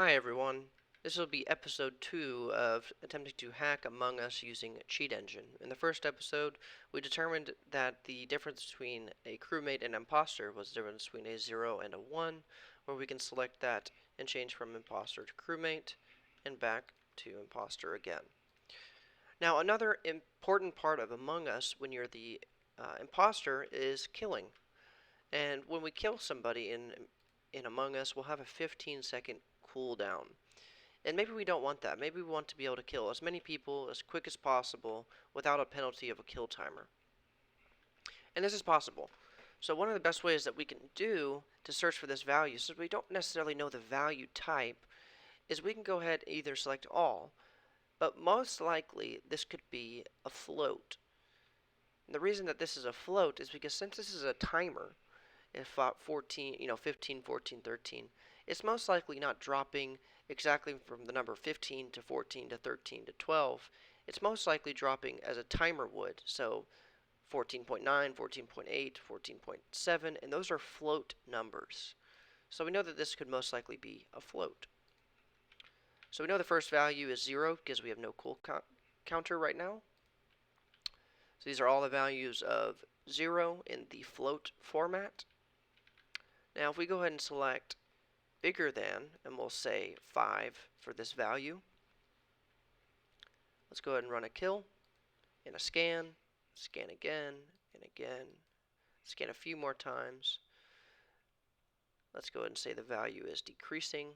Hi everyone. This will be episode 2 of attempting to hack Among Us using a cheat engine. In the first episode, we determined that the difference between a crewmate and imposter was the difference between a 0 and a 1, where we can select that and change from imposter to crewmate and back to imposter again. Now, another important part of Among Us when you're the imposter is killing. And when we kill somebody in Among Us, we'll have a 15-second cooldown. And maybe we don't want that. Maybe we want to be able to kill as many people as quick as possible without a penalty of a kill timer. And this is possible. So one of the best ways that we can do to search for this value, since we don't necessarily know the value type, is we can go ahead and either select all, but most likely this could be a float. And the reason that this is a float is because since this is a timer, if 14, 15, 14, 13, it's most likely not dropping exactly from the number 15 to 14 to 13 to 12. It's most likely dropping as a timer would. So 14.9, 14.8, 14.7, and those are float numbers. So we know that this could most likely be a float. So we know the first value is 0 because we have no cool counter right now. So these are all the values of 0 in the float format. Now if we go ahead and select bigger than, and we'll say 5 for this value. Let's go ahead and run a kill and a scan again and again, scan a few more times. Let's go ahead and say the value is decreasing.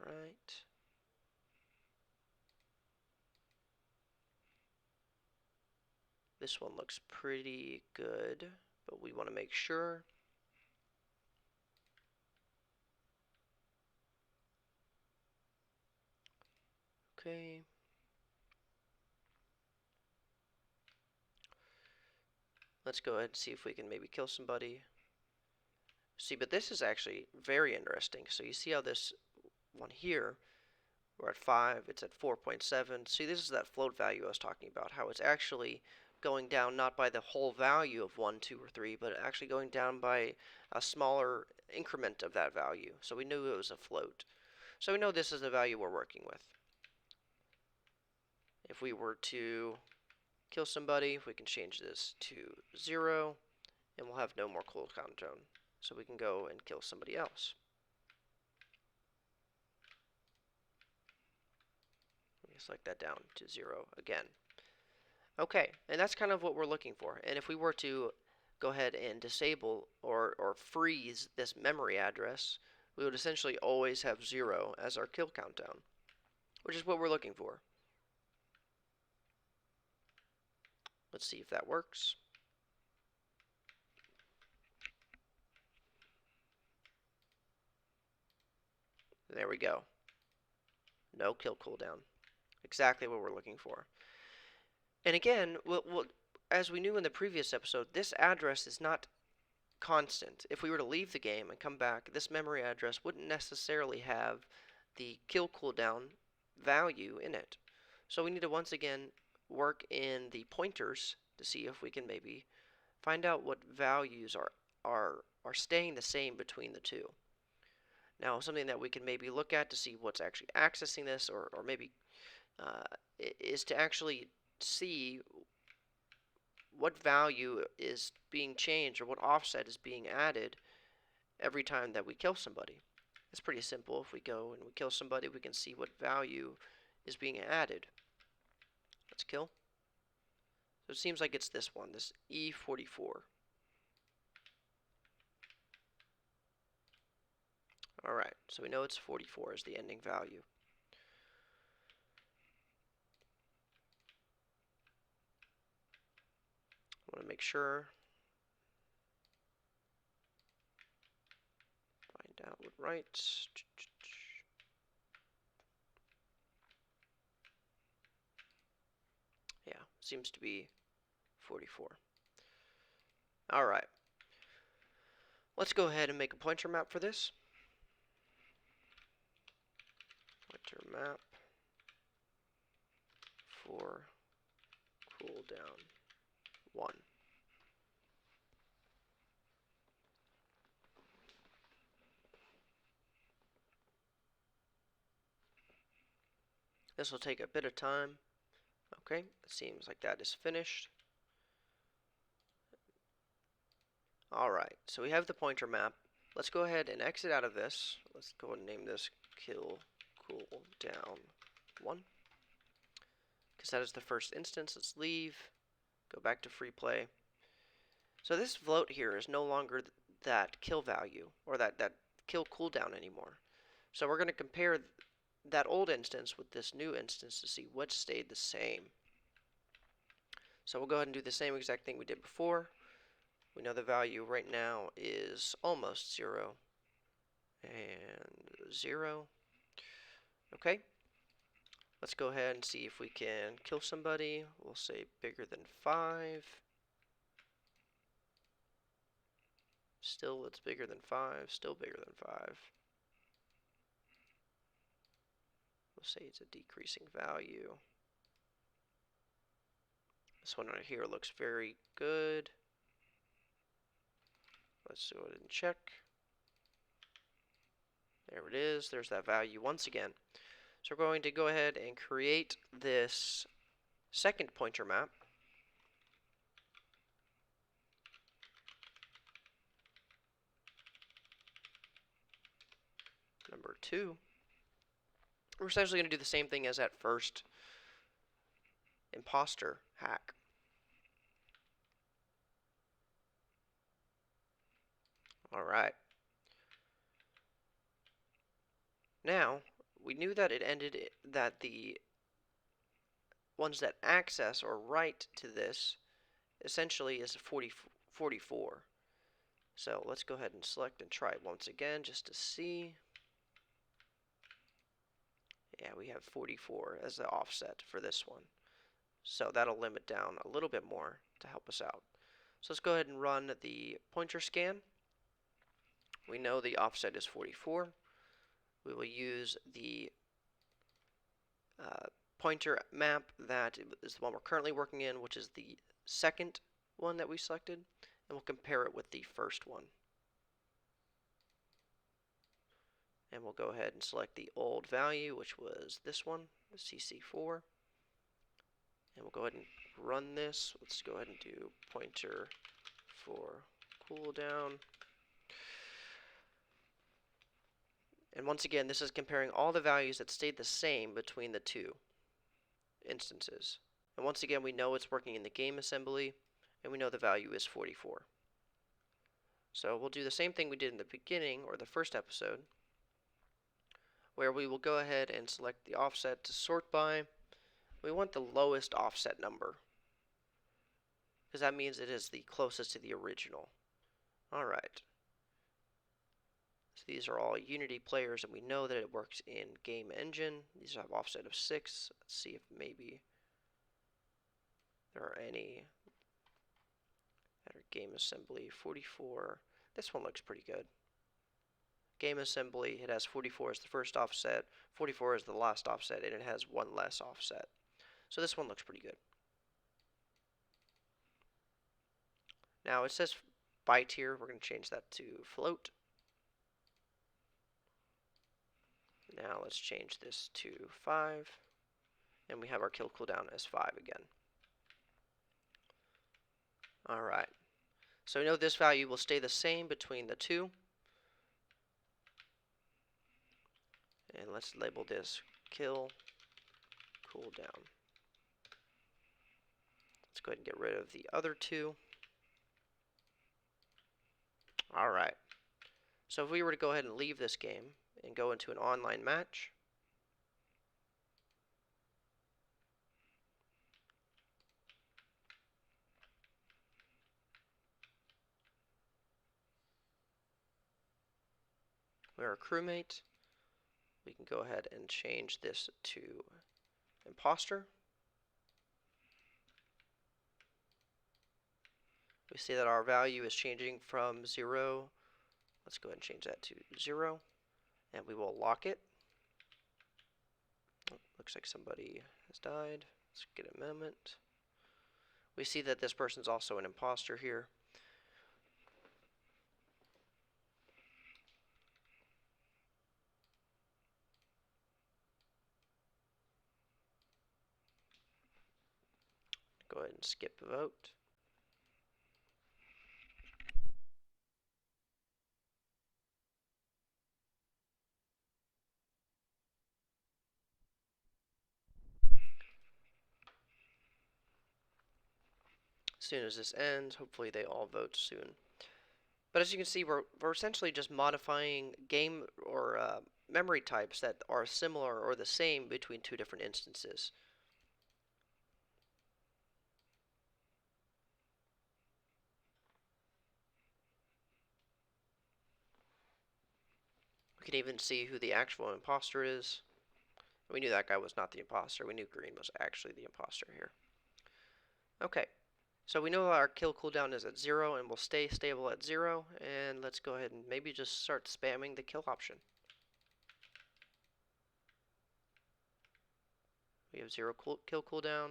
Alright. This one looks pretty good, but we want to make sure. Okay. Let's go ahead and see if we can maybe kill somebody. See, but this is actually very interesting. So you see how this one here, we're at 5, it's at 4.7. See, this is that float value I was talking about, how it's actually going down not by the whole value of 1, 2, or 3, but actually going down by a smaller increment of that value. So we knew it was a float. So we know this is the value we're working with. If we were to kill somebody, we can change this to 0, and we'll have no more cooldown. So we can go and kill somebody else. Select that down to 0 again. Okay, and that's kind of what we're looking for. And if we were to go ahead and disable or freeze this memory address, we would essentially always have 0 as our kill countdown, which is what we're looking for. Let's see if that works. There we go. No kill cooldown. Exactly what we're looking for. And again, as we knew in the previous episode, this address is not constant. If we were to leave the game and come back, this memory address wouldn't necessarily have the kill cooldown value in it. So we need to once again work in the pointers to see if we can maybe find out what values are staying the same between the two. Now, something that we can maybe look at to see what's actually accessing this, or maybe is to actually see what value is being changed or what offset is being added every time that we kill somebody. It's pretty simple. If we go and we kill somebody, we can see what value is being added. Let's kill. So it seems like it's this one, this E44. Alright, so we know it's 44 is the ending value. I want to make sure. Find out what writes. Yeah, seems to be 44. Alright. Let's go ahead and make a pointer map for this. Pointer map for cooldown 1. This will take a bit of time. Okay, it seems like that is finished. Alright, so we have the pointer map. Let's go ahead and exit out of this. Let's go and name this Kill Cooldown 1. Because that is the first instance. Let's leave. Go back to free play. So this float here is no longer that kill value, or that kill cooldown anymore. So we're going to compare that old instance with this new instance to see what stayed the same. So we'll go ahead and do the same exact thing we did before. We know the value right now is almost 0 and 0. Okay, let's go ahead and see if we can kill somebody. We'll say bigger than 5. Still, it's bigger than 5. Still bigger than 5. We'll say it's a decreasing value. This one right here looks very good. Let's go ahead and check. There it is. There's that value once again. So we're going to go ahead and create this second pointer map. Number 2. We're essentially going to do the same thing as that first imposter hack. Alright. Now, we knew that it ended that the ones that access or write to this essentially is 44. So let's go ahead and select and try it once again just to see. Yeah, we have 44 as the offset for this one. So that'll limit down a little bit more to help us out. So let's go ahead and run the pointer scan. We know the offset is 44. We will use the pointer map that is the one we're currently working in, which is the second one that we selected, and we'll compare it with the first one. And we'll go ahead and select the old value, which was this one, the CC4. And we'll go ahead and run this. Let's go ahead and do pointer for cooldown. And once again, this is comparing all the values that stayed the same between the two instances. And once again, we know it's working in the game assembly, and we know the value is 44. So we'll do the same thing we did in the beginning, or the first episode, where we will go ahead and select the offset to sort by. We want the lowest offset number, because that means it is the closest to the original. Alright. So these are all Unity players, and we know that it works in Game Engine. These have offset of 6. Let's see if maybe there are any that are Game Assembly 44. This one looks pretty good. Game Assembly, it has 44 as the first offset, 44 as the last offset, and it has one less offset. So this one looks pretty good. Now it says byte here. We're going to change that to float. Now let's change this to 5. And we have our kill cooldown as 5 again. Alright. So we know this value will stay the same between the two. And let's label this kill cooldown. Let's go ahead and get rid of the other two. Alright. So if we were to go ahead and leave this game and go into an online match, we're a crewmate. We can go ahead and change this to imposter. We see that our value is changing from 0. Let's go ahead and change that to 0. And we will lock it. Oh, looks like somebody has died. Let's get a moment. We see that this person's also an imposter here. and skip vote. As soon as this ends, hopefully they all vote soon. But as you can see, we're essentially just modifying game or memory types that are similar or the same between two different instances. We can even see who the actual imposter is. We knew that guy was not the imposter. We knew Green was actually the imposter here. Okay, so we know our kill cooldown is at 0 and will stay stable at 0. And let's go ahead and maybe just start spamming the kill option. We have 0 kill cooldown.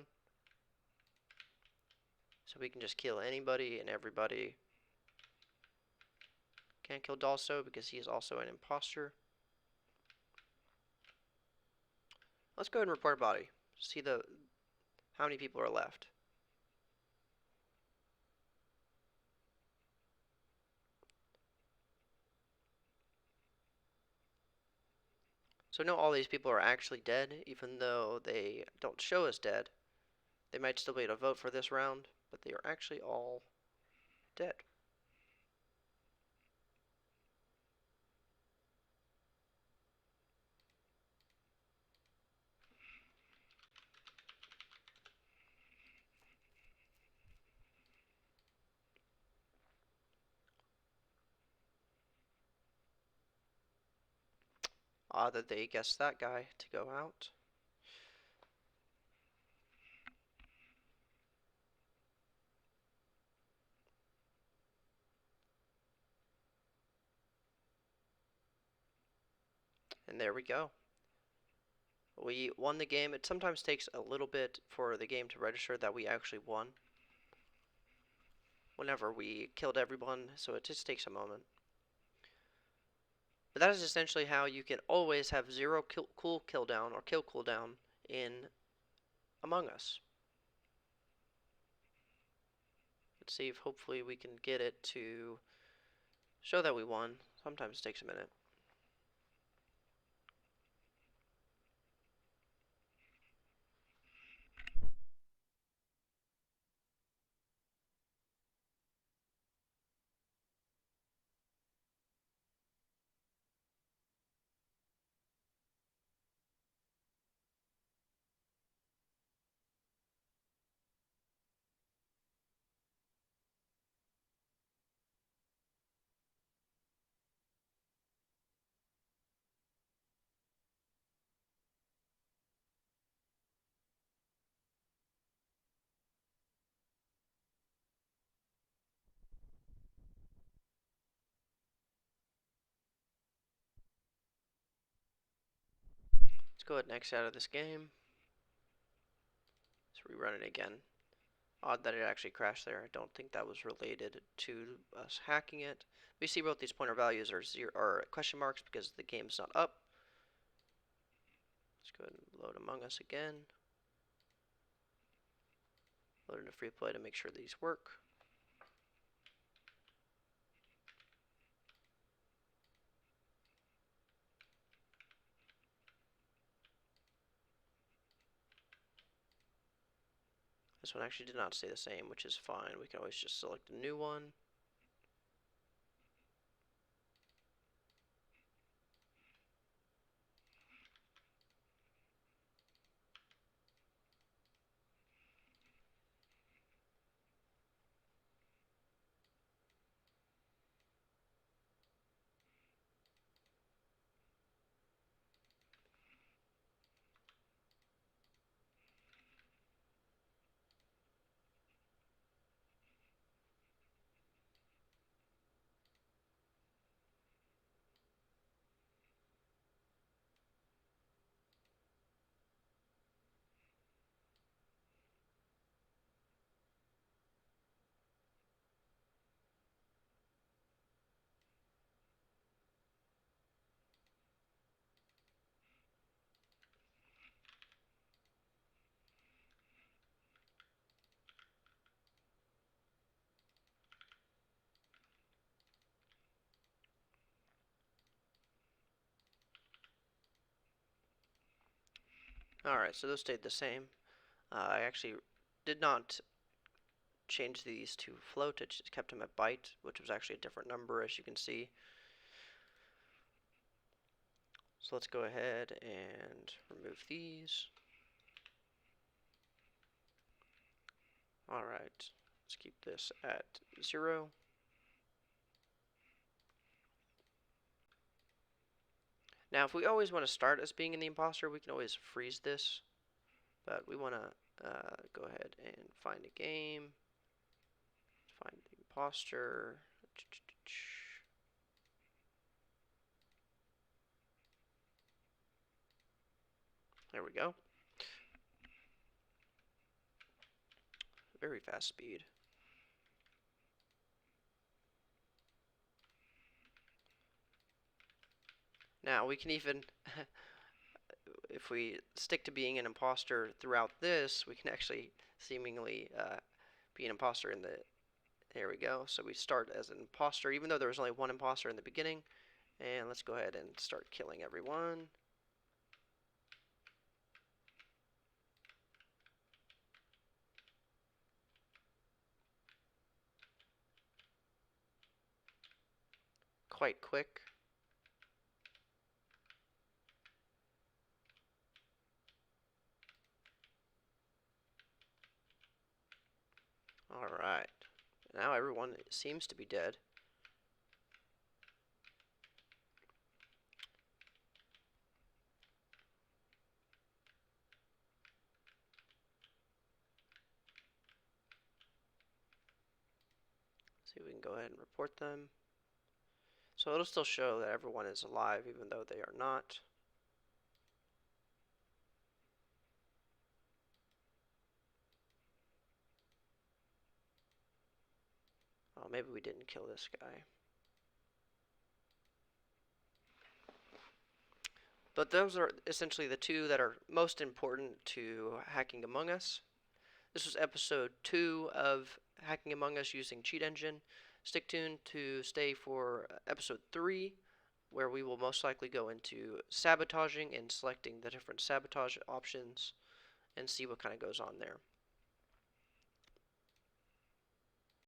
So we can just kill anybody and everybody. Can't kill Dalso because he is also an imposter. Let's go ahead and report body. See how many people are left. So no, all these people are actually dead, even though they don't show as dead. They might still be able to vote for this round, but they are actually all dead. Odd that they guessed that guy to go out. And there we go. We won the game. It sometimes takes a little bit for the game to register that we actually won whenever we killed everyone, so it just takes a moment. But that is essentially how you can always have 0 kill cooldown in Among Us. Let's see if hopefully we can get it to show that we won. Sometimes it takes a minute. Let's go ahead and exit out of this game. Let's rerun it again. Odd that it actually crashed there. I don't think that was related to us hacking it. We see both these pointer values are question marks because the game's not up. Let's go ahead and load Among Us again. Load into free play to make sure these work. This one actually did not stay the same, which is fine. We can always just select a new one. Alright, so those stayed the same. I actually did not change these to float, it just kept them at byte, which was actually a different number, as you can see. So let's go ahead and remove these. Alright, let's keep this at 0. Now, if we always want to start as being in the imposter, we can always freeze this. But we want to go ahead and find a game. Find the imposter. There we go. Very fast speed. Now we can even, if we stick to being an imposter throughout this, we can actually seemingly be an imposter in the, there we go. So we start as an imposter, even though there was only one imposter in the beginning. And let's go ahead and start killing everyone. Quite quick. Alright. Now everyone seems to be dead. See if we can go ahead and report them. So it'll still show that everyone is alive even though they are not. Oh, maybe we didn't kill this guy. But those are essentially the two that are most important to Hacking Among Us. This was episode 2 of Hacking Among Us using Cheat Engine. Stick tuned to stay for episode 3, where we will most likely go into sabotaging and selecting the different sabotage options and see what kind of goes on there.